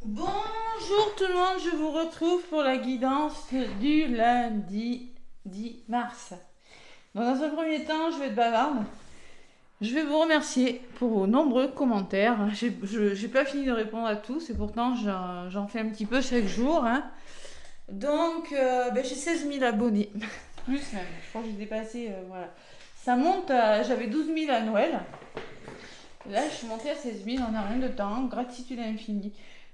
Bonjour tout le monde, je vous retrouve pour la guidance du lundi 10 mars. Dans un premier temps, je vais être bavarde. Je vais vous remercier pour vos nombreux commentaires. J'ai pas fini de répondre à tous et pourtant j'en fais un petit peu chaque jour. Hein. Donc, j'ai 16 000 abonnés. Plus même, je crois que j'ai dépassé. Voilà. Ça monte, j'avais 12 000 à Noël. Là, je suis montée à 16 000 en un rien de temps. Gratitude infinie.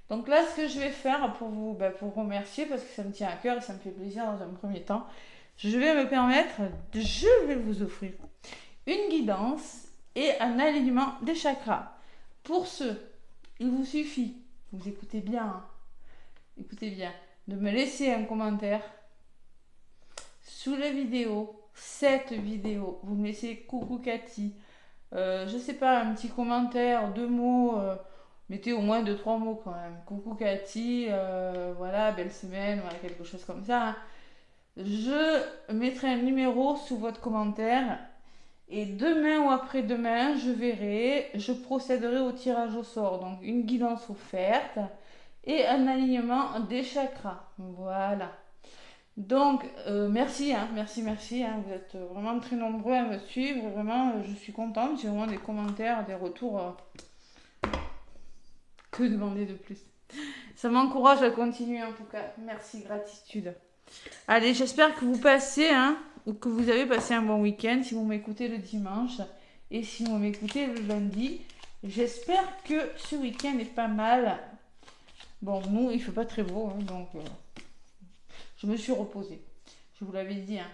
Donc là, ce que je vais faire pour vous remercier, parce que ça me tient à cœur et ça me fait plaisir dans un premier temps, je vais vous offrir une guidance et un alignement des chakras. Pour ce, il vous suffit, vous écoutez bien, de me laisser un commentaire sous la vidéo, cette vidéo. Vous me laissez coucou Cathy, je sais pas, un petit commentaire, 2 mots. Mettez au moins 2-3 mots quand même. Coucou Cathy, voilà, belle semaine, voilà, quelque chose comme ça. Hein. Je mettrai un numéro sous votre commentaire et demain ou après-demain, je procéderai au tirage au sort. Donc une guidance offerte et un alignement des chakras. Voilà. Donc, merci, hein, merci. Hein, vous êtes vraiment très nombreux à me suivre. Vraiment, je suis contente. J'ai vraiment des commentaires, des retours. Que demander de plus? Ça m'encourage à continuer en tout cas. Merci, gratitude. Allez, j'espère que vous passez, hein, ou que vous avez passé un bon week-end si vous m'écoutez le dimanche et si vous m'écoutez le lundi. J'espère que ce week-end est pas mal. Bon, nous, il fait pas très beau, hein, donc je me suis reposée. Je vous l'avais dit. Hein.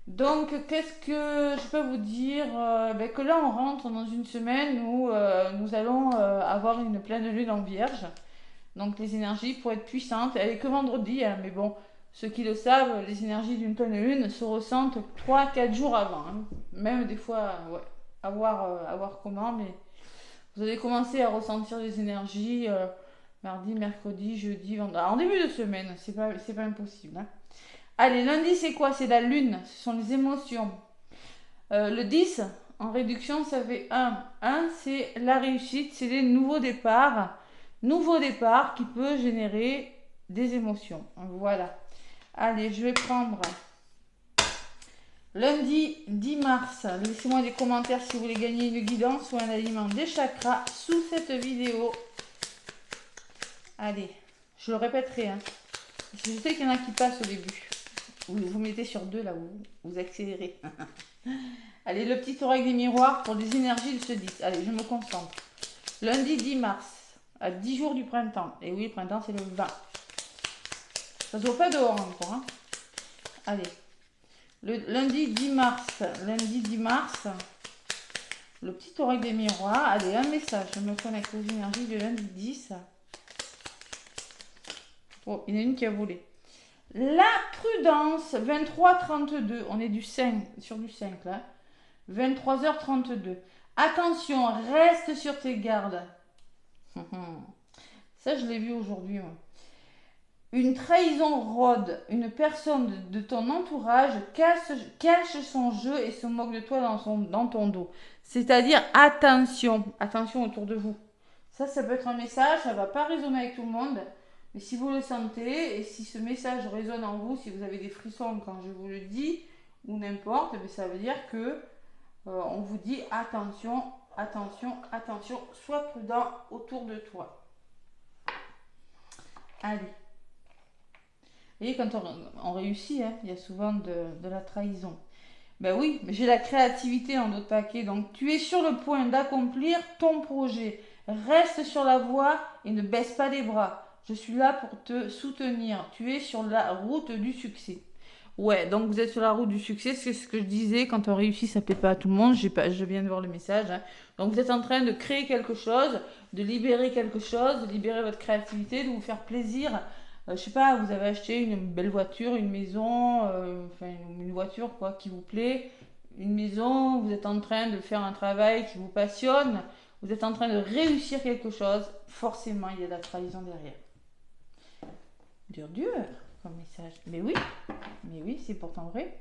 Donc, qu'est-ce que je peux vous dire que là, on rentre dans une semaine où nous allons avoir une pleine lune en vierge. Donc les énergies pour être puissantes, elle est que vendredi, hein, mais bon, ceux qui le savent, les énergies d'une pleine lune se ressentent 3-4 jours avant. Hein. Même des fois, ouais, à voir comment, mais vous allez commencer à ressentir les énergies mardi, mercredi, jeudi, vendredi. En début de semaine, c'est pas impossible. Hein. Allez, lundi, c'est quoi? C'est la lune, ce sont les émotions. Le 10, en réduction, ça fait 1. 1, c'est la réussite, c'est les nouveaux départs. Nouveau départ qui peut générer des émotions. Voilà. Allez, je vais prendre lundi 10 mars. Laissez-moi des commentaires si vous voulez gagner une guidance ou un aliment des chakras sous cette vidéo. Allez, je le répéterai. Hein. Je sais qu'il y en a qui passent au début. Vous mettez sur 2 là où vous accélérez. Allez, le petit oreille des miroirs pour des énergies de ce 10. Allez, je me concentre. Lundi 10 mars. À 10 jours du printemps. Et oui, le printemps, c'est le 20. Ça se voit pas dehors encore. Hein. Allez. Le lundi 10 mars. Lundi 10 mars. Le petit oreille des miroirs. Allez, un message. Je me connecte aux énergies du lundi 10. Oh, il y en a une qui a volé. La prudence. 23h32. On est sur du 5 là. 23h32. Attention, reste sur tes gardes. Ça, je l'ai vu aujourd'hui. Moi. Une trahison rôde. Une personne de ton entourage cache son jeu et se moque de toi dans ton dos. C'est-à-dire, attention autour de vous. Ça peut être un message, ça ne va pas résonner avec tout le monde. Mais si vous le sentez et si ce message résonne en vous, si vous avez des frissons quand je vous le dis, ou n'importe, ça veut dire que on vous dit attention, sois prudent autour de toi. Allez. Vous voyez, quand on réussit, hein, il y a souvent de la trahison. Ben oui, mais j'ai la créativité en d'autres paquets. Donc tu es sur le point d'accomplir ton projet. Reste sur la voie et ne baisse pas les bras. Je suis là pour te soutenir. Tu es sur la route du succès. Ouais, donc vous êtes sur la route du succès, c'est ce que je disais, quand on réussit, ça ne plaît pas à tout le monde, je viens de voir le message. Hein. Donc vous êtes en train de créer quelque chose, de libérer quelque chose, de libérer votre créativité, de vous faire plaisir. Je sais pas, vous avez acheté une belle voiture, une maison, une voiture quoi, qui vous plaît, une maison, vous êtes en train de faire un travail qui vous passionne, vous êtes en train de réussir quelque chose, forcément il y a de la trahison derrière. Dur comme message. Mais oui, c'est pourtant vrai.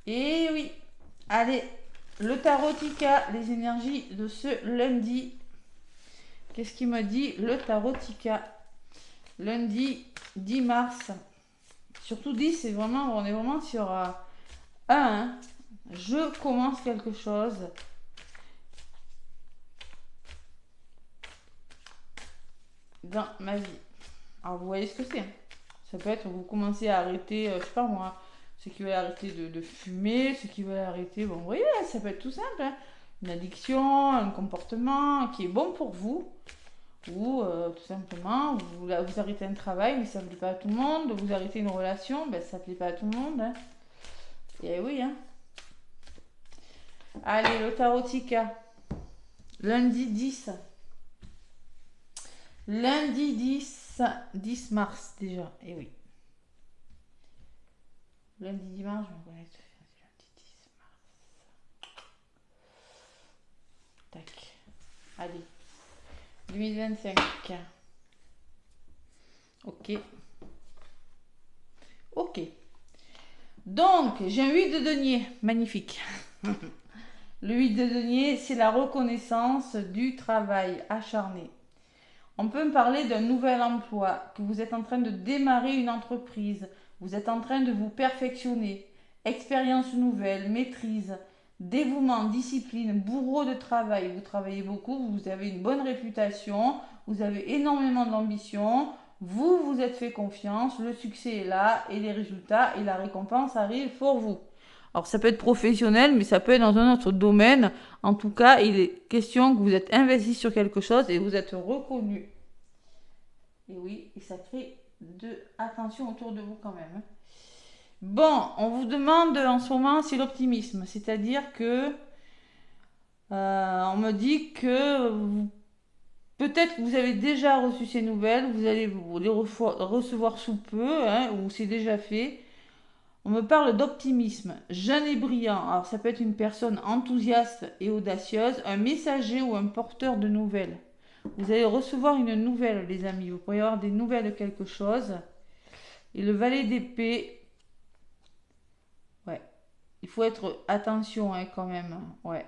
Et oui, allez, le tarotica, les énergies de ce lundi. Qu'est-ce qu'il me dit, le tarotica? Lundi 10 mars. Surtout 10, c'est vraiment, on est vraiment sur un. Je commence quelque chose. Dans ma vie. Alors vous voyez ce que c'est. Ça peut être, vous commencez à arrêter, je sais pas moi, ceux qui veulent arrêter de fumer, ceux qui veulent arrêter, bon vous voyez, ça peut être tout simple. Hein. Une addiction, un comportement qui est bon pour vous. Ou tout simplement, vous arrêtez un travail, mais ça ne plaît pas à tout le monde. Vous arrêtez une relation, ben, ça ne plaît pas à tout le monde. Hein. Et oui. Hein. Allez, le tarotica. Lundi 10. Lundi 10 mars déjà. Et oui. Lundi 10 mars, je vais me connecter. Lundi 10 mars. Tac. Allez. 2025. Ok. Ok. Donc, j'ai un 8 de denier. Magnifique. Le 8 de denier, c'est la reconnaissance du travail acharné. On peut me parler d'un nouvel emploi, que vous êtes en train de démarrer une entreprise, vous êtes en train de vous perfectionner, expérience nouvelle, maîtrise, dévouement, discipline, bourreau de travail. Vous travaillez beaucoup, vous avez une bonne réputation, vous avez énormément d'ambition, vous vous êtes fait confiance, le succès est là et les résultats et la récompense arrivent pour vous. Alors ça peut être professionnel, mais ça peut être dans un autre domaine. En tout cas, il est question que vous êtes investi sur quelque chose et vous êtes reconnu. Et oui, et ça crée de attention autour de vous quand même. Bon, on vous demande en ce moment, c'est l'optimisme. C'est-à-dire que on me dit que peut-être que vous avez déjà reçu ces nouvelles, vous allez les recevoir sous peu, hein, ou c'est déjà fait. On me parle d'optimisme, jeune et brillant. Alors ça peut être une personne enthousiaste et audacieuse, un messager ou un porteur de nouvelles. Vous allez recevoir une nouvelle, les amis. Vous pourriez avoir des nouvelles de quelque chose. Et le valet d'épée, ouais, il faut être attention hein, quand même. Ouais.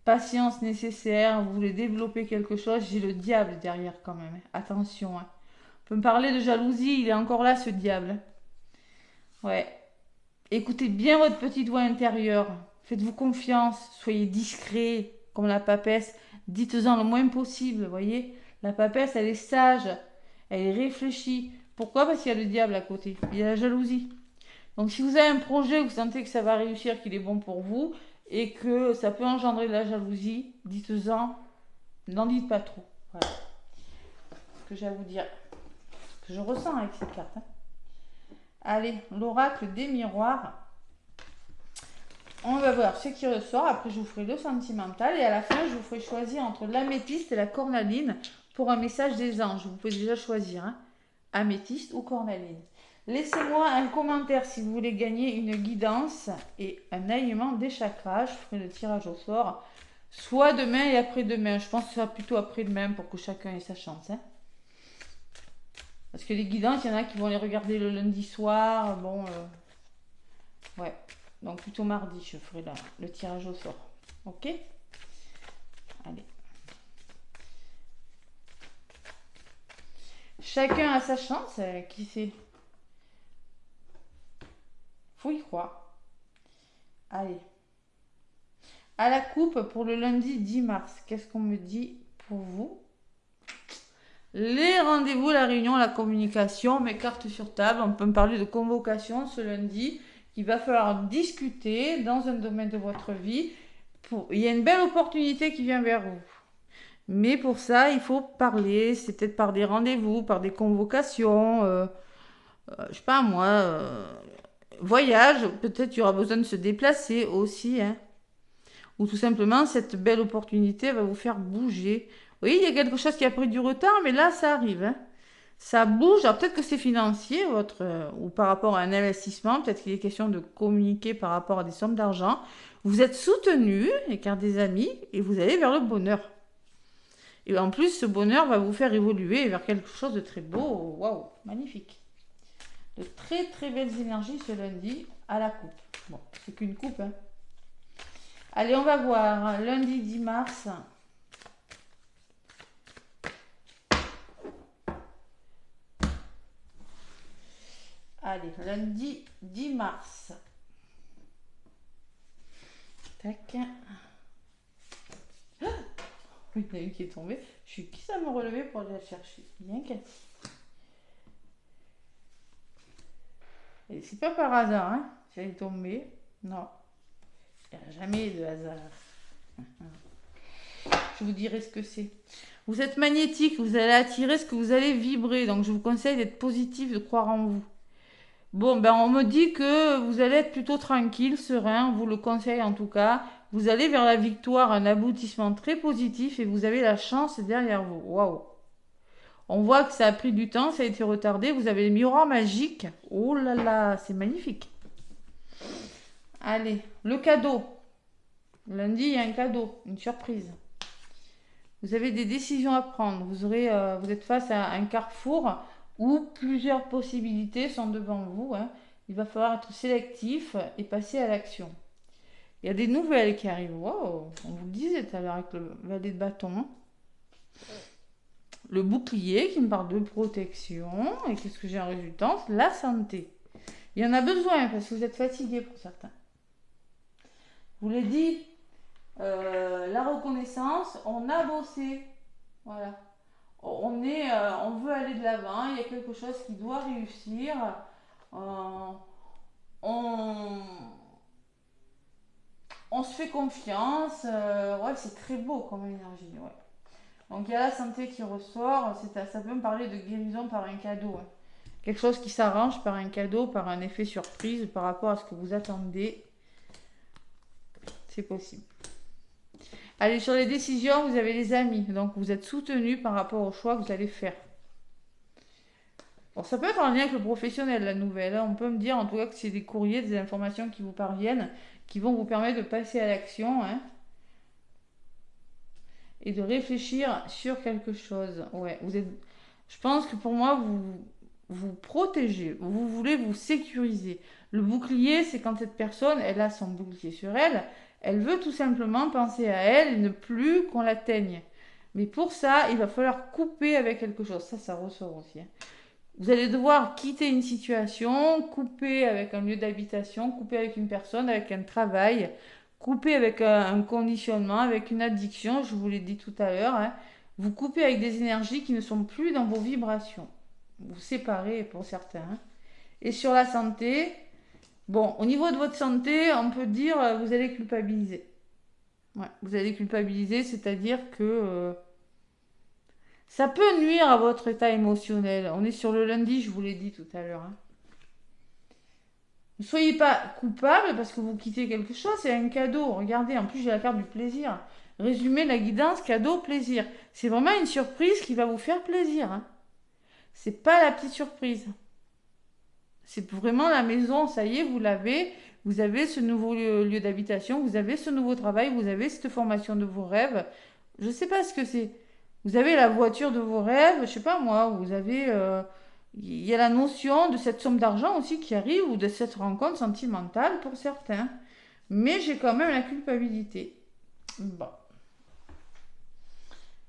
Patience nécessaire, vous voulez développer quelque chose, j'ai le diable derrière quand même. Attention. Hein. On peut me parler de jalousie, il est encore là ce diable. Ouais. Écoutez bien votre petite voix intérieure. Faites-vous confiance. Soyez discret, comme la papesse. Dites-en le moins possible, vous voyez. La papesse, elle est sage. Elle est réfléchie. Pourquoi? Parce qu'il y a le diable à côté. Il y a la jalousie. Donc si vous avez un projet, vous sentez que ça va réussir, qu'il est bon pour vous, et que ça peut engendrer de la jalousie, dites-en. N'en dites pas trop. Voilà. Ce que j'ai à vous dire. Ce que je ressens avec cette carte. Hein. Allez, l'oracle des miroirs. On va voir ce qui ressort. Après, je vous ferai le sentimental. Et à la fin, je vous ferai choisir entre l'améthyste et la cornaline pour un message des anges. Vous pouvez déjà choisir. Hein. Améthyste ou cornaline. Laissez-moi un commentaire si vous voulez gagner une guidance et un alignement des chakras. Je ferai le tirage au sort. Soit demain et après-demain. Je pense que ce sera plutôt après-demain pour que chacun ait sa chance. Hein. Parce que les guidances, il y en a qui vont les regarder le lundi soir. Bon, ouais. Donc plutôt mardi, je ferai le tirage au sort. Ok? Allez. Chacun a sa chance, qui sait? Faut y croire. Allez. À la coupe pour le lundi 10 mars. Qu'est-ce qu'on me dit pour vous? Les rendez-vous, la réunion, la communication, mes cartes sur table. On peut me parler de convocation ce lundi. Il va falloir discuter dans un domaine de votre vie. Il y a une belle opportunité qui vient vers vous. Mais pour ça, il faut parler. C'est peut-être par des rendez-vous, par des convocations. Je sais pas moi. Voyage. Peut-être il y aura besoin de se déplacer aussi. Hein. Ou tout simplement, cette belle opportunité va vous faire bouger. Oui, il y a quelque chose qui a pris du retard, mais là, ça arrive. Hein. Ça bouge. Alors, peut-être que c'est financier, ou par rapport à un investissement. Peut-être qu'il est question de communiquer par rapport à des sommes d'argent. Vous êtes soutenu, car des amis, et vous allez vers le bonheur. Et en plus, ce bonheur va vous faire évoluer vers quelque chose de très beau. Waouh, magnifique. De très, très belles énergies ce lundi à la coupe. Bon, c'est qu'une coupe, hein. Allez, on va voir. Lundi 10 mars. Allez, lundi 10 mars. Tac. Ah, il y en a une qui est tombée. Je suis qui ça me relever pour aller la chercher. Bien qu'elle. Et c'est pas par hasard, hein. Si elle est tombée. Non. Il n'y a jamais de hasard. Je vous dirai ce que c'est. Vous êtes magnétique, vous allez attirer ce que vous allez vibrer. Donc je vous conseille d'être positif, de croire en vous. Bon, ben on me dit que vous allez être plutôt tranquille, serein, on vous le conseille en tout cas. Vous allez vers la victoire, un aboutissement très positif et vous avez la chance derrière vous. Waouh! On voit que ça a pris du temps, ça a été retardé. Vous avez les miroirs magiques. Oh là là, c'est magnifique. Allez, le cadeau. Lundi, il y a un cadeau, une surprise. Vous avez des décisions à prendre. Vous êtes face à un carrefour où plusieurs possibilités sont devant vous. Hein. Il va falloir être sélectif et passer à l'action. Il y a des nouvelles qui arrivent. Wow, on vous le disait tout à l'heure avec le valet de bâton. Hein. Le bouclier qui me parle de protection. Et qu'est-ce que j'ai en résultante? La santé. Il y en a besoin parce que vous êtes fatigué pour certains. Je vous l'ai dit, la reconnaissance, on a bossé. Voilà. On veut aller de l'avant, il y a quelque chose qui doit réussir. On, on se fait confiance. Ouais, c'est très beau comme énergie. Ouais. Donc il y a la santé qui ressort. Ça peut me parler de guérison par un cadeau. Hein. Quelque chose qui s'arrange par un cadeau, par un effet surprise, par rapport à ce que vous attendez. C'est possible. Allez, sur les décisions, vous avez les amis. Donc, vous êtes soutenu par rapport au choix que vous allez faire. Bon, ça peut être en lien avec le professionnel, la nouvelle. Hein. On peut me dire, en tout cas, que c'est des courriers, des informations qui vous parviennent, qui vont vous permettre de passer à l'action. Hein, et de réfléchir sur quelque chose. Ouais, je pense que pour moi, vous protégez. Vous voulez vous sécuriser. Le bouclier, c'est quand cette personne, elle a son bouclier sur elle. Elle veut tout simplement penser à elle et ne plus qu'on l'atteigne. Mais pour ça, il va falloir couper avec quelque chose. Ça ressort aussi. Hein. Vous allez devoir quitter une situation, couper avec un lieu d'habitation, couper avec une personne, avec un travail, couper avec un conditionnement, avec une addiction, je vous l'ai dit tout à l'heure. Hein. Vous coupez avec des énergies qui ne sont plus dans vos vibrations. Vous séparez pour certains. Hein. Et sur la santé, bon, au niveau de votre santé, on peut dire vous allez culpabiliser. Ouais, vous allez culpabiliser, c'est-à-dire que ça peut nuire à votre état émotionnel. On est sur le lundi, je vous l'ai dit tout à l'heure. Hein. Ne soyez pas coupable parce que vous quittez quelque chose, c'est un cadeau. Regardez, en plus j'ai la carte du plaisir. Résumé, la guidance, cadeau, plaisir. C'est vraiment une surprise qui va vous faire plaisir. Hein. C'est pas la petite surprise. C'est vraiment la maison, ça y est, vous l'avez. Vous avez ce nouveau lieu d'habitation, vous avez ce nouveau travail, vous avez cette formation de vos rêves. Je ne sais pas ce que c'est. Vous avez la voiture de vos rêves, je ne sais pas moi, vous avez... il y a la notion de cette somme d'argent aussi qui arrive ou de cette rencontre sentimentale pour certains. Mais j'ai quand même la culpabilité. Bon.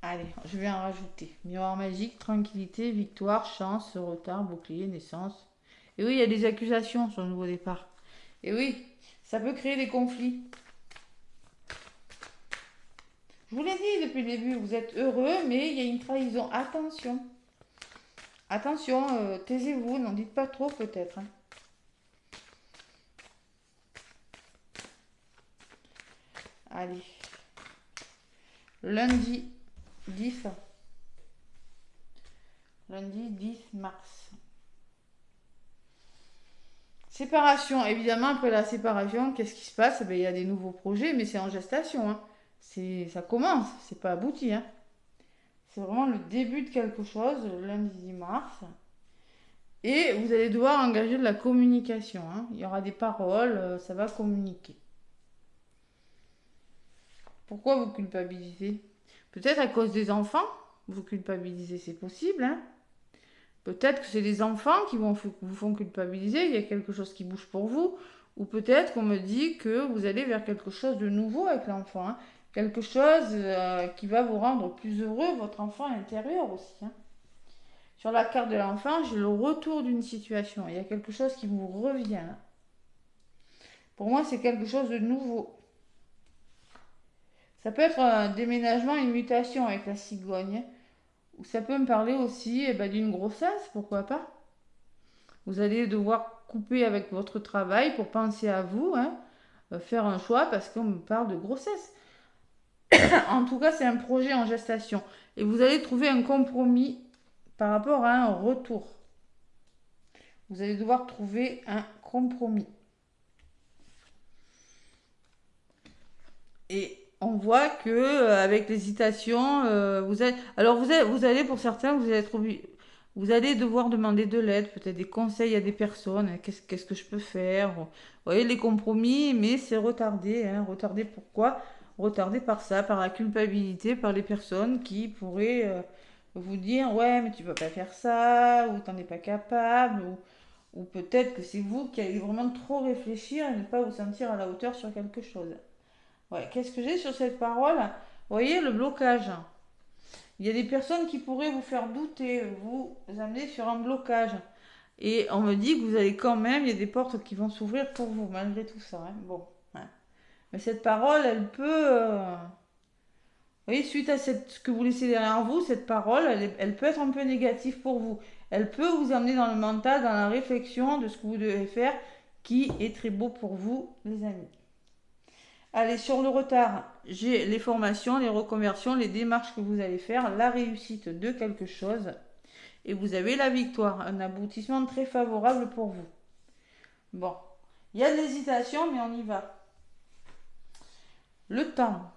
Allez, je vais en rajouter. Miroir magique, tranquillité, victoire, chance, retard, bouclier, naissance. Et oui, il y a des accusations sur le nouveau départ. Et oui, ça peut créer des conflits. Je vous l'ai dit depuis le début, vous êtes heureux, mais il y a une trahison. Attention. Attention, taisez-vous, n'en dites pas trop peut-être. Hein. Allez. Lundi 10. Lundi 10 mars. Séparation, évidemment, après la séparation, qu'est-ce qui se passe? Il y a des nouveaux projets, mais c'est en gestation. Hein. Ça commence, c'est pas abouti. Hein. C'est vraiment le début de quelque chose, lundi 10 mars. Et vous allez devoir engager de la communication. Hein. Il y aura des paroles, ça va communiquer. Pourquoi vous culpabilisez? Peut-être à cause des enfants, vous culpabilisez, c'est possible. Hein. Peut-être que c'est les enfants qui vous font culpabiliser, il y a quelque chose qui bouge pour vous. Ou peut-être qu'on me dit que vous allez vers quelque chose de nouveau avec l'enfant. Hein. Quelque chose qui va vous rendre plus heureux, votre enfant intérieur aussi. Hein. Sur la carte de l'enfant, j'ai le retour d'une situation. Il y a quelque chose qui vous revient. Pour moi, c'est quelque chose de nouveau. Ça peut être un déménagement, une mutation avec la cigogne. Ou ça peut me parler aussi d'une grossesse, pourquoi pas. Vous allez devoir couper avec votre travail pour penser à vous, hein, faire un choix parce qu'on me parle de grossesse. En tout cas, c'est un projet en gestation. Et vous allez trouver un compromis par rapport à un retour. Vous allez devoir trouver un compromis. Et on voit que avec l'hésitation, vous allez pour certains, vous allez devoir demander de l'aide, peut-être des conseils à des personnes. Qu'est-ce que je peux faire? Vous voyez les compromis, mais c'est retardé. Hein. Retardé pourquoi? Retardé par ça, par la culpabilité, par les personnes qui pourraient vous dire ouais mais tu peux pas faire ça, ou t'en es pas capable, ou peut-être que c'est vous qui allez vraiment trop réfléchir et ne pas vous sentir à la hauteur sur quelque chose. Ouais, qu'est-ce que j'ai sur cette parole? Vous voyez le blocage. Il y a des personnes qui pourraient vous faire douter, vous amener sur un blocage. Et on me dit que vous allez quand même, il y a des portes qui vont s'ouvrir pour vous, malgré tout ça. Hein. Bon. Ouais. Mais cette parole, elle peut... Vous voyez, suite à ce que vous laissez derrière vous, cette parole, elle peut être un peu négative pour vous. Elle peut vous amener dans le mental, dans la réflexion de ce que vous devez faire, qui est très beau pour vous, les amis. Allez, sur le retard, j'ai les formations, les reconversions, les démarches que vous allez faire, la réussite de quelque chose. Et vous avez la victoire, un aboutissement très favorable pour vous. Bon, il y a de l'hésitation, mais on y va. Le temps.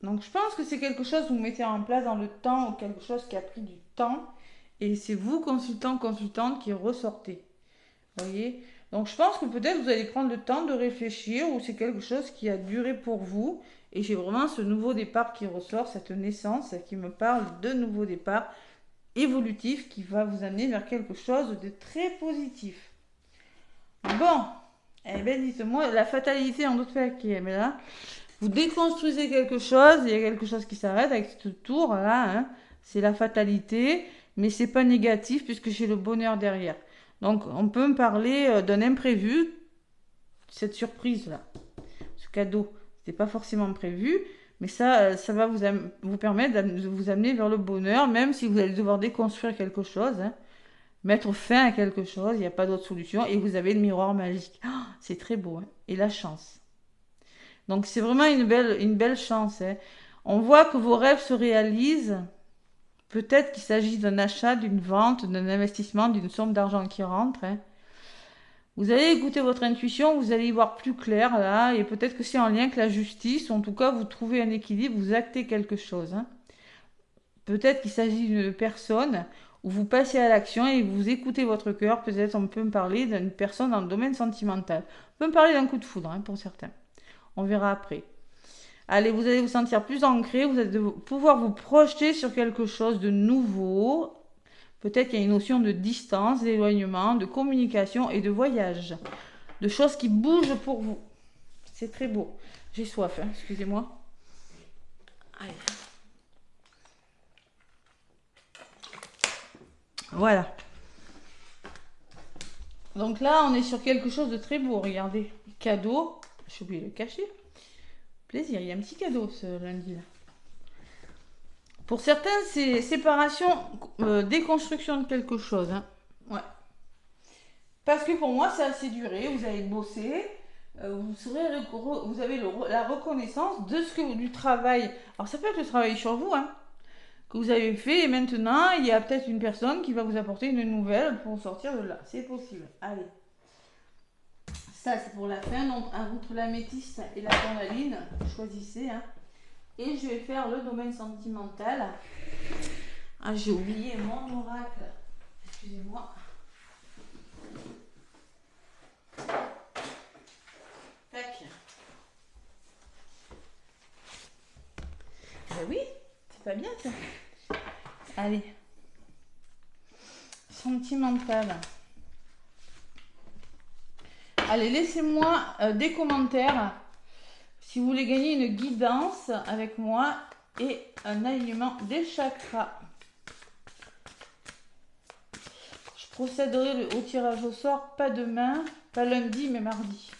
Donc je pense que c'est quelque chose que vous mettez en place dans le temps, ou quelque chose qui a pris du temps. Et c'est vous, consultant, consultante, qui ressortez. Vous voyez? Donc je pense que peut-être vous allez prendre le temps de réfléchir, ou c'est quelque chose qui a duré pour vous. Et j'ai vraiment ce nouveau départ qui ressort, cette naissance qui me parle de nouveau départ évolutif qui va vous amener vers quelque chose de très positif. Bon, eh bien dites-moi, la fatalité en d'autres cas qui est, mais là, vous déconstruisez quelque chose, il y a quelque chose qui s'arrête avec ce tour là, hein, c'est la fatalité, mais c'est pas négatif puisque j'ai le bonheur derrière. Donc on peut me parler d'un imprévu, cette surprise là, ce cadeau, c'était pas forcément prévu, mais ça va vous permettre de vous amener vers le bonheur, même si vous allez devoir déconstruire quelque chose, hein, mettre fin à quelque chose, il n'y a pas d'autre solution, et vous avez le miroir magique. Oh, c'est très beau, hein, et la chance. Donc c'est vraiment une belle chance. Hein. On voit que vos rêves se réalisent. Peut-être qu'il s'agit d'un achat, d'une vente, d'un investissement, d'une somme d'argent qui rentre. Hein. Vous allez écouter votre intuition, vous allez y voir plus clair là, et peut-être que c'est en lien avec la justice. En tout cas, vous trouvez un équilibre, vous actez quelque chose. Hein. Peut-être qu'il s'agit d'une personne où vous passez à l'action et vous écoutez votre cœur. Peut-être on peut me parler d'une personne dans le domaine sentimental. On peut me parler d'un coup de foudre hein, pour certains. On verra après. Allez, vous allez vous sentir plus ancré, vous allez pouvoir vous projeter sur quelque chose de nouveau. Peut-être qu'il y a une notion de distance, d'éloignement, de communication et de voyage. De choses qui bougent pour vous. C'est très beau. J'ai soif, hein, excusez-moi. Allez. Voilà. Donc là, on est sur quelque chose de très beau. Regardez. Cadeau. J'ai oublié de le cacher. Plaisir. Il y a un petit cadeau ce lundi-là. Pour certains, c'est séparation, déconstruction de quelque chose. Hein. Ouais. Parce que pour moi, c'est assez duré. Vous avez bossé. Vous avez la reconnaissance de ce que du travail. Alors ça peut être le travail sur vous, hein, que vous avez fait. Et maintenant, il y a peut-être une personne qui va vous apporter une nouvelle pour sortir de là. C'est possible. Allez. Ça, c'est pour la fin. Donc, entre la métisse et la cornaline, choisissez. Hein. Et je vais faire le domaine sentimental. Ah, j'ai oublié mon oracle. Excusez-moi. Tac. Ben oui, c'est pas bien ça. Allez. Sentimental. Allez, laissez-moi des commentaires si vous voulez gagner une guidance avec moi et un alignement des chakras. procéderai au tirage au sort, pas demain, pas lundi, mais mardi.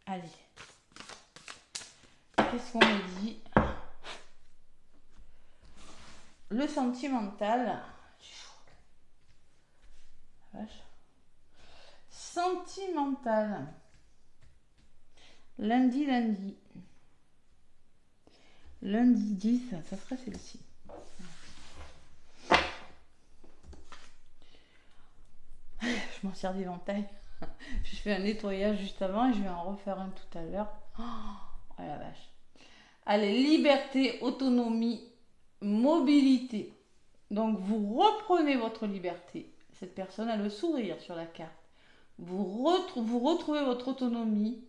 Allez. Qu'est-ce qu'on me dit? Le sentimental. Vache. Sentimental. Lundi. Lundi 10, ça sera celle-ci. Je m'en sers d'éventail. Je fais un nettoyage juste avant et je vais en refaire un tout à l'heure. Oh la vache. Allez, liberté, autonomie, mobilité. Donc vous reprenez votre liberté. Cette personne a le sourire sur la carte. Vous retrouvez votre autonomie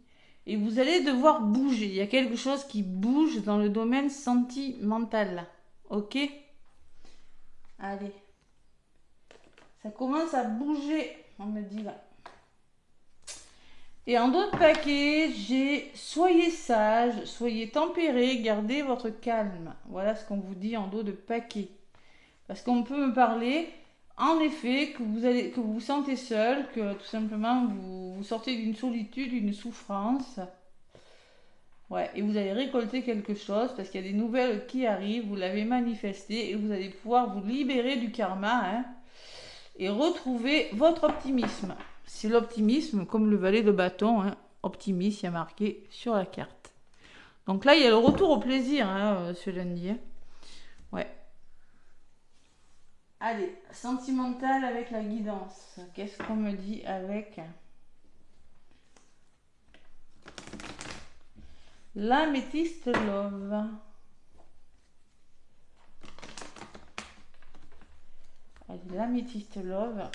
et vous allez devoir bouger. Il y a quelque chose qui bouge dans le domaine sentimental. Ok? Allez. Ça commence à bouger, on me dit là. Et en d'autres paquets, j'ai soyez sage, soyez tempéré, gardez votre calme. Voilà ce qu'on vous dit en dos de paquet. Parce qu'on peut me parler, en effet, que vous vous sentez seul, que tout simplement vous sortez d'une solitude, d'une souffrance. Ouais, et vous allez récolter quelque chose parce qu'il y a des nouvelles qui arrivent, vous l'avez manifesté et vous allez pouvoir vous libérer du karma, hein, et retrouver votre optimisme. C'est l'optimisme, comme le valet de bâton, hein, optimiste, il y a marqué sur la carte. Donc là, il y a le retour au plaisir, hein, ce lundi. Hein. Ouais. Allez, sentimental avec la guidance. Qu'est-ce qu'on me dit avec l'améthyste love? Allez, l'améthyste love.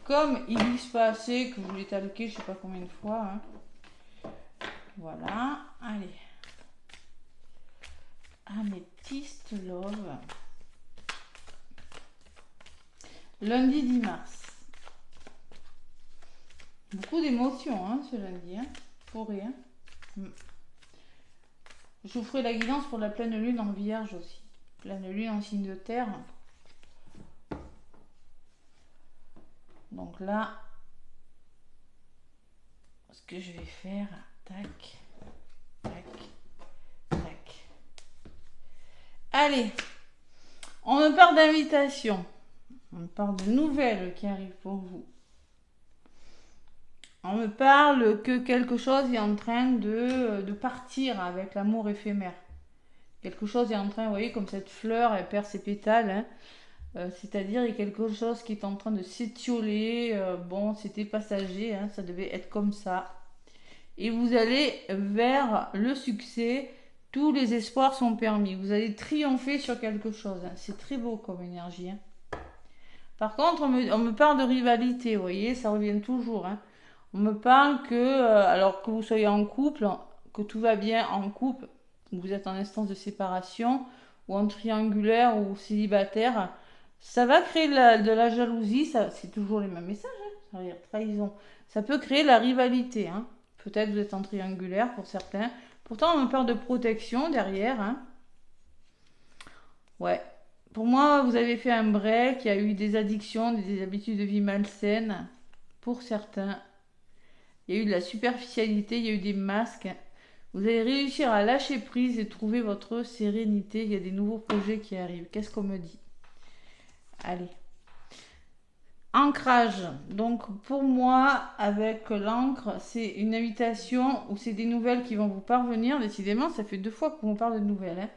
Comme il dit pas assez, que vous l'avez talqué je sais pas combien de fois. Hein. Voilà, allez. Améthyste love. Lundi 10 mars. Beaucoup d'émotions, hein, ce lundi, hein, pour rien. Je vous ferai la guidance pour la pleine lune en vierge aussi. Pleine lune en signe de terre. Donc là, ce que je vais faire, tac, tac, tac. Allez, on me parle d'invitation. On me parle de nouvelles qui arrivent pour vous. On me parle que quelque chose est en train de partir avec l'amour éphémère. Quelque chose est en train, vous voyez, comme cette fleur, elle perd ses pétales. Hein. C'est-à-dire, il y a quelque chose qui est en train de s'étioler. Bon, c'était passager, hein, ça devait être comme ça. Et vous allez vers le succès. Tous les espoirs sont permis. Vous allez triompher sur quelque chose. Hein. C'est très beau comme énergie. Hein. Par contre, on me parle de rivalité, vous voyez, ça revient toujours. Hein. On me parle que, alors que vous soyez en couple, que tout va bien en couple, vous êtes en instance de séparation, ou en triangulaire, ou célibataire, ça va créer de la jalousie, c'est toujours les mêmes messages, hein, ça veut dire trahison. Ça peut créer la rivalité, hein. Peut-être vous êtes en triangulaire pour certains. Pourtant, on me parle de protection derrière. Hein. Ouais. Pour moi, vous avez fait un break, il y a eu des addictions, des habitudes de vie malsaines pour certains. Il y a eu de la superficialité, il y a eu des masques. Vous allez réussir à lâcher prise et trouver votre sérénité. Il y a des nouveaux projets qui arrivent. Qu'est-ce qu'on me dit? Allez. Ancrage. Donc pour moi, avec l'encre, c'est une invitation ou c'est des nouvelles qui vont vous parvenir. Décidément, ça fait 2 fois qu'on vous parle de nouvelles. Hein,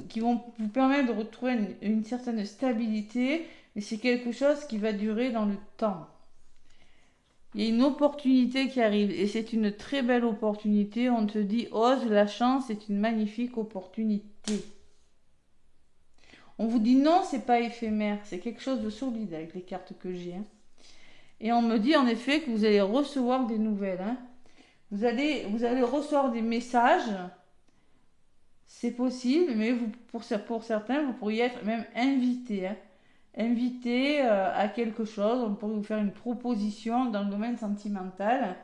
qui vont vous permettre de retrouver une certaine stabilité. Mais c'est quelque chose qui va durer dans le temps. Il y a une opportunité qui arrive et c'est une très belle opportunité. On te dit, ose, la chance est une magnifique opportunité. On vous dit non, c'est pas éphémère, c'est quelque chose de solide avec les cartes que j'ai. Hein. Et on me dit en effet que vous allez recevoir des nouvelles. Hein. Vous allez recevoir des messages. C'est possible, mais pour certains, vous pourriez être même invité. Hein. Invité à quelque chose, on pourrait vous faire une proposition dans le domaine sentimental.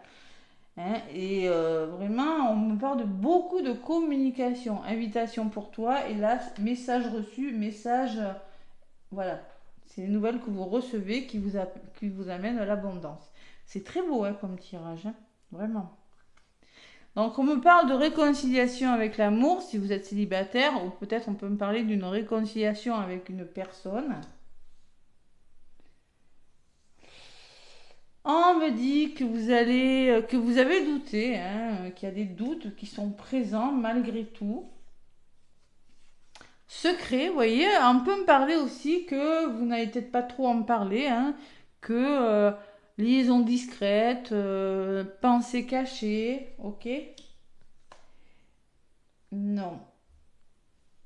hein, et vraiment, on me parle de beaucoup de communication. Invitation pour toi, et là, message reçu, message, voilà. C'est les nouvelles que vous recevez qui vous amènent à l'abondance. C'est très beau hein, comme tirage, hein, vraiment. Donc on me parle de réconciliation avec l'amour si vous êtes célibataire, ou peut-être on peut me parler d'une réconciliation avec une personne. On me dit que que vous avez douté, hein, qu'il y a des doutes qui sont présents malgré tout. Secret, vous voyez, on peut me parler aussi que vous n'allez peut-être pas trop en parler, hein, que liaison discrète, pensée cachée, ok? Non.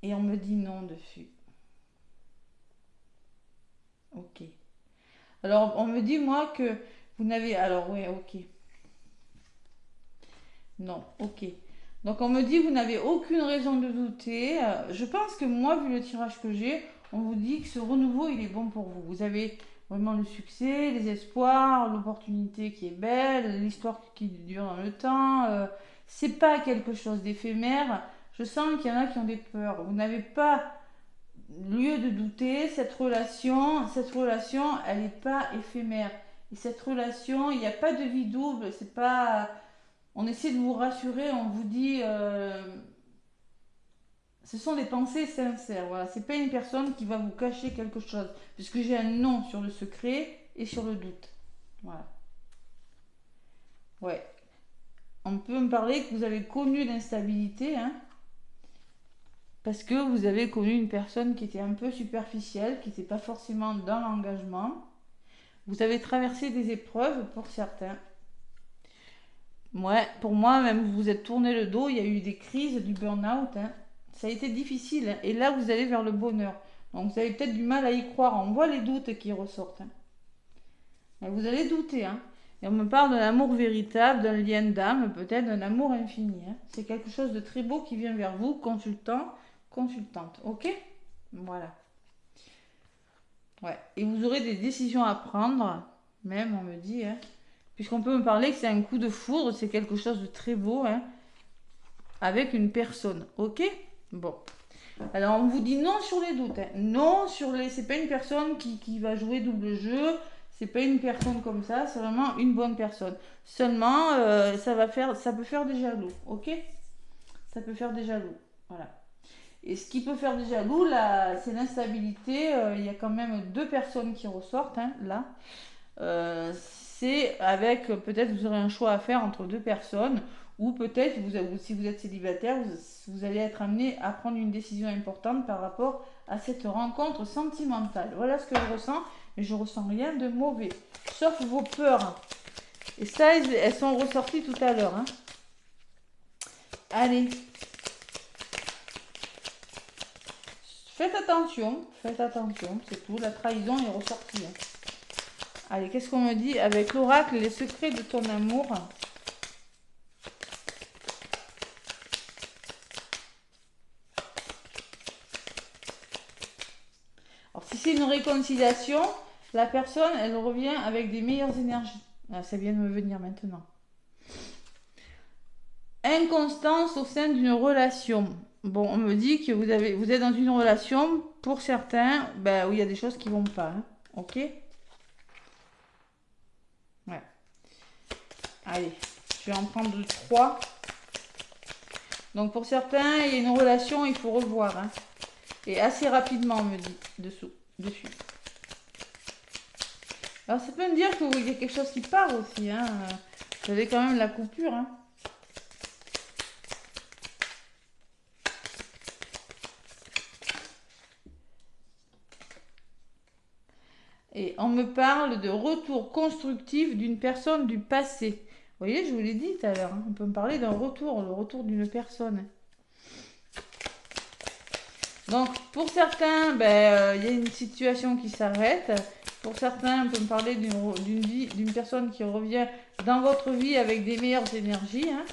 Et on me dit non dessus, ok. Alors on me dit moi que vous n'avez, alors ouais, ok. Non, ok. Donc on me dit que vous n'avez aucune raison de douter. Je pense que moi, vu le tirage que j'ai, on vous dit que ce renouveau, il est bon pour vous. Vous avez vraiment le succès, les espoirs, l'opportunité qui est belle, l'histoire qui dure dans le temps. C'est pas quelque chose d'éphémère. Je sens qu'il y en a qui ont des peurs. Vous n'avez pas lieu de douter. Cette relation, elle n'est pas éphémère. Et cette relation, il n'y a pas de vie double. C'est pas on essaie de vous rassurer, on vous dit, ce sont des pensées sincères. Voilà, c'est pas une personne qui va vous cacher quelque chose, puisque j'ai un non sur le secret et sur le doute. Voilà. Ouais. On peut me parler que vous avez connu l'instabilité, hein, parce que vous avez connu une personne qui était un peu superficielle, qui n'était pas forcément dans l'engagement. Vous avez traversé des épreuves pour certains. Ouais, pour moi, même vous vous êtes tourné le dos, il y a eu des crises, du burn-out, hein. Ça a été difficile, hein. Et là, vous allez vers le bonheur. Donc, vous avez peut-être du mal à y croire. On voit les doutes qui ressortent, hein. Et vous allez douter, hein. Et on me parle d'un amour véritable, d'un lien d'âme, peut-être d'un amour infini, hein. C'est quelque chose de très beau qui vient vers vous, consultant, consultante. Ok? Voilà. Ouais. Et vous aurez des décisions à prendre, même, on me dit, hein. Puisqu'on peut me parler que c'est un coup de foudre, c'est quelque chose de très beau, hein, avec une personne. Ok? Bon. Alors on vous dit non sur les doutes, hein. Non sur les. C'est pas une personne qui va jouer double jeu. C'est pas une personne comme ça. C'est vraiment une bonne personne. Seulement, ça peut faire des jaloux. Ok? Ça peut faire des jaloux. Voilà. Et ce qui peut faire des jaloux, là, c'est l'instabilité. Il y a quand même deux personnes qui ressortent, hein, là. C'est avec, peut-être vous aurez un choix à faire entre deux personnes, ou peut-être si vous êtes célibataire, vous allez être amené à prendre une décision importante par rapport à cette rencontre sentimentale. Voilà ce que je ressens, mais je ressens rien de mauvais, sauf vos peurs. Et ça, elles sont ressorties tout à l'heure, hein. Allez, faites attention, c'est tout. La trahison est ressortie, hein. Allez, qu'est-ce qu'on me dit avec l'oracle, les secrets de ton amour? Alors, si c'est une réconciliation, la personne, elle revient avec des meilleures énergies. Ah, ça vient de me venir maintenant. Inconstance au sein d'une relation. Bon, on me dit que vous êtes dans une relation, pour certains, ben, où il y a des choses qui vont pas, hein. Ok? Ouais. Allez, je vais en prendre trois. Donc pour certains, il y a une relation, il faut revoir, hein. Et assez rapidement, on me dit, dessus. Alors ça peut me dire qu'il y a quelque chose qui part aussi, hein. Vous avez quand même la coupure, hein. Et on me parle de retour constructif d'une personne du passé. Vous voyez, je vous l'ai dit tout à l'heure, hein, on peut me parler d'un retour, le retour d'une personne. Donc, pour certains, ben, y a une situation qui s'arrête. Pour certains, on peut me parler d'une personne qui revient dans votre vie avec des meilleures énergies, hein.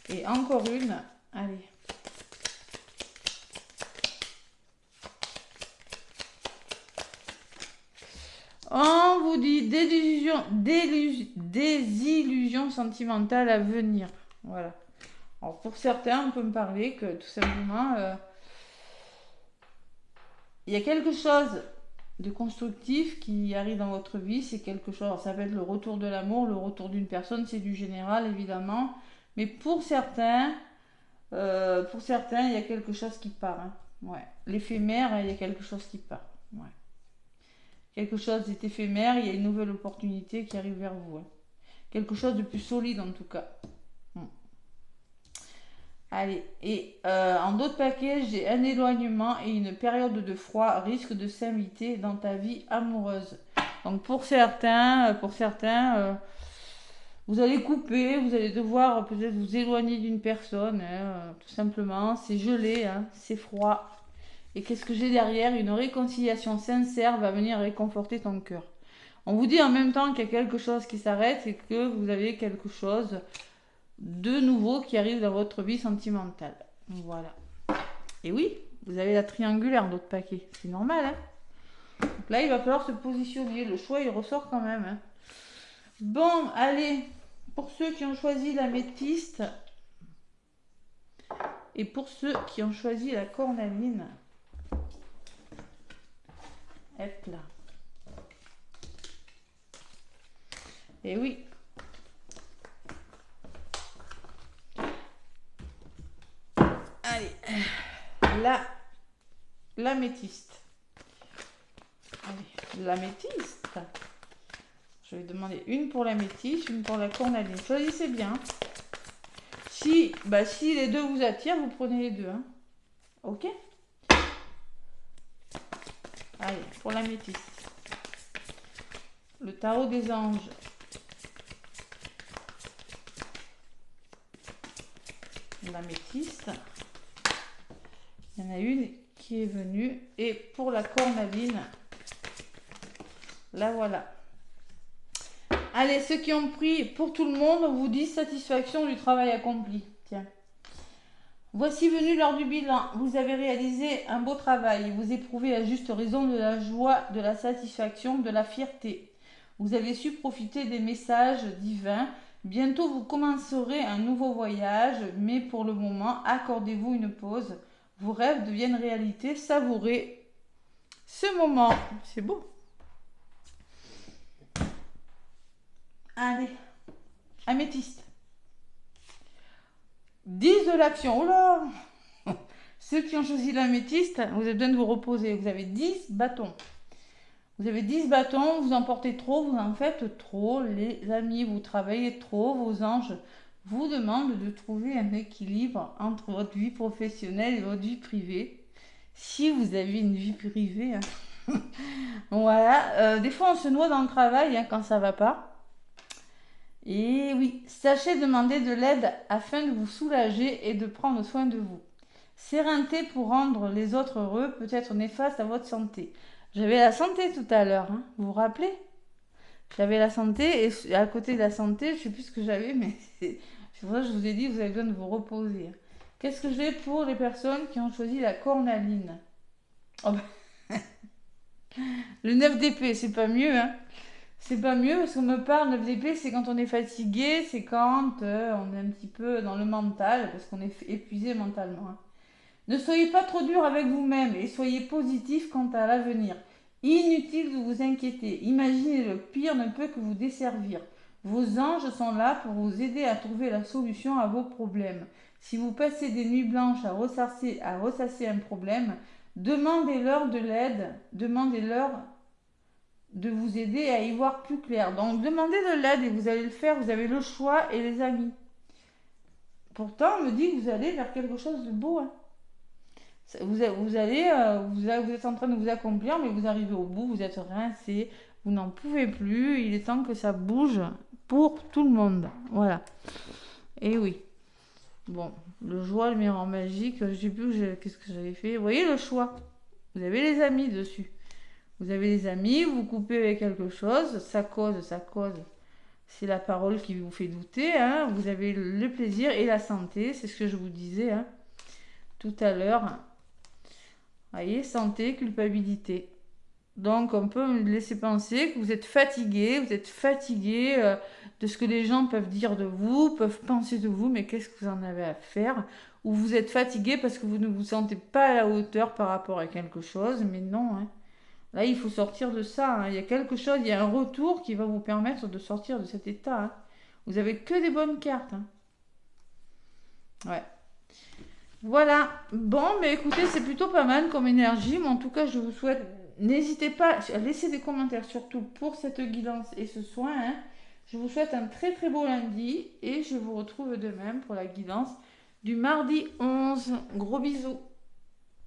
Et encore une, allez. On vous vous dit désillusion sentimentale à venir. Voilà. Alors pour certains, on peut me parler que tout simplement, il y a quelque chose de constructif qui arrive dans votre vie. C'est quelque chose, ça peut être le retour de l'amour, le retour d'une personne, c'est du général évidemment. Mais pour certains, il y a quelque chose qui part. Hein. Ouais. L'éphémère, il y a quelque chose qui part. Ouais. Quelque chose d'éphémère, il y a une nouvelle opportunité qui arrive vers vous. Hein. Quelque chose de plus solide en tout cas. Allez, et en d'autres paquets, j'ai un éloignement et une période de froid risque de s'inviter dans ta vie amoureuse. Donc pour certains, vous allez couper, vous allez devoir peut-être vous éloigner d'une personne, hein, tout simplement. C'est gelé, hein, c'est froid. Et qu'est-ce que j'ai derrière? Une réconciliation sincère va venir réconforter ton cœur. On vous dit en même temps qu'il y a quelque chose qui s'arrête et que vous avez quelque chose de nouveau qui arrive dans votre vie sentimentale. Voilà. Et oui, vous avez la triangulaire d'autres paquets. C'est normal, hein. Donc là, il va falloir se positionner. Le choix, il ressort quand même. Hein. Bon, allez. Pour ceux qui ont choisi la métiste et pour ceux qui ont choisi la cornaline. Hop là. Et oui. Allez, l'améthyste. Allez, l'améthyste. Je vais demander une pour l'améthyste, une pour la cornaline. Choisissez bien. Si les deux vous attirent, vous prenez les deux. Hein. Ok? Allez, pour l'améthyste. Le tarot des anges. L'améthyste. Il y en a une qui est venue. Et pour la cornaline, la voilà. Allez, ceux qui ont pris pour tout le monde, vous dit satisfaction du travail accompli. Tiens. Voici venu l'heure du bilan. Vous avez réalisé un beau travail. Vous éprouvez à juste raison de la joie, de la satisfaction, de la fierté. Vous avez su profiter des messages divins. Bientôt, vous commencerez un nouveau voyage, mais pour le moment, accordez-vous une pause. Vos rêves deviennent réalité. Savourez ce moment. C'est beau. Allez, améthyste. 10 de l'action. Oh là! Ceux qui ont choisi l'améthyste, vous avez besoin de vous reposer. Vous avez 10 bâtons. Vous avez 10 bâtons, vous en portez trop, vous en faites trop. Les amis, vous travaillez trop. Vos anges vous demandent de trouver un équilibre entre votre vie professionnelle et votre vie privée. Si vous avez une vie privée. Hein. Voilà. Des fois, on se noie dans le travail hein, quand ça ne va pas. Et oui, sachez demander de l'aide afin de vous soulager et de prendre soin de vous. Sérénité pour rendre les autres heureux peut être néfaste à votre santé. J'avais la santé tout à l'heure, hein. Vous vous rappelez? J'avais la santé et à côté de la santé, je ne sais plus ce que j'avais, mais c'est pour ça que je vous ai dit, vous avez besoin de vous reposer. Qu'est-ce que j'ai pour les personnes qui ont choisi la cornaline? Oh ben... Le 9 d'épée, c'est pas mieux, hein. C'est pas mieux parce qu'on me parle 9 d'épée, c'est quand on est fatigué, c'est quand on est un petit peu dans le mental, parce qu'on est épuisé mentalement. Hein. Ne soyez pas trop dur avec vous-même et soyez positif quant à l'avenir. Inutile de vous inquiéter. Imaginez le pire ne peut que vous desservir. Vos anges sont là pour vous aider à trouver la solution à vos problèmes. Si vous passez des nuits blanches à ressasser un problème, demandez-leur de l'aide, demandez-leur de vous aider à y voir plus clair. Donc demandez de l'aide et vous allez le faire, vous avez le choix et les amis. Pourtant, on me dit que vous allez vers quelque chose de beau. Hein. Vous êtes en train de vous accomplir, mais vous arrivez au bout, vous êtes rincé, vous n'en pouvez plus, il est temps que ça bouge pour tout le monde. Voilà. Et oui. Bon, le joie, le miroir magique, je ne sais plus qu'est-ce que j'avais fait. Vous voyez le choix. Vous avez les amis dessus. Vous avez les amis, vous coupez avec quelque chose, ça cause. C'est la parole qui vous fait douter. Hein. Vous avez le plaisir et la santé, c'est ce que je vous disais hein, tout à l'heure. Vous voyez, santé, culpabilité. Donc, on peut me laisser penser que vous êtes fatigué, de ce que les gens peuvent dire de vous, peuvent penser de vous, mais qu'est-ce que vous en avez à faire? Ou vous êtes fatigué parce que vous ne vous sentez pas à la hauteur par rapport à quelque chose, mais non, hein. Là, il faut sortir de ça, hein. Il y a quelque chose, il y a un retour qui va vous permettre de sortir de cet état, hein. Vous avez que des bonnes cartes, hein. Ouais. Voilà. Bon, mais écoutez, c'est plutôt pas mal comme énergie. Mais en tout cas, je vous souhaite. N'hésitez pas à laisser des commentaires surtout pour cette guidance et ce soin, hein. Je vous souhaite un très très beau lundi et je vous retrouve demain pour la guidance du mardi 11. Gros bisous.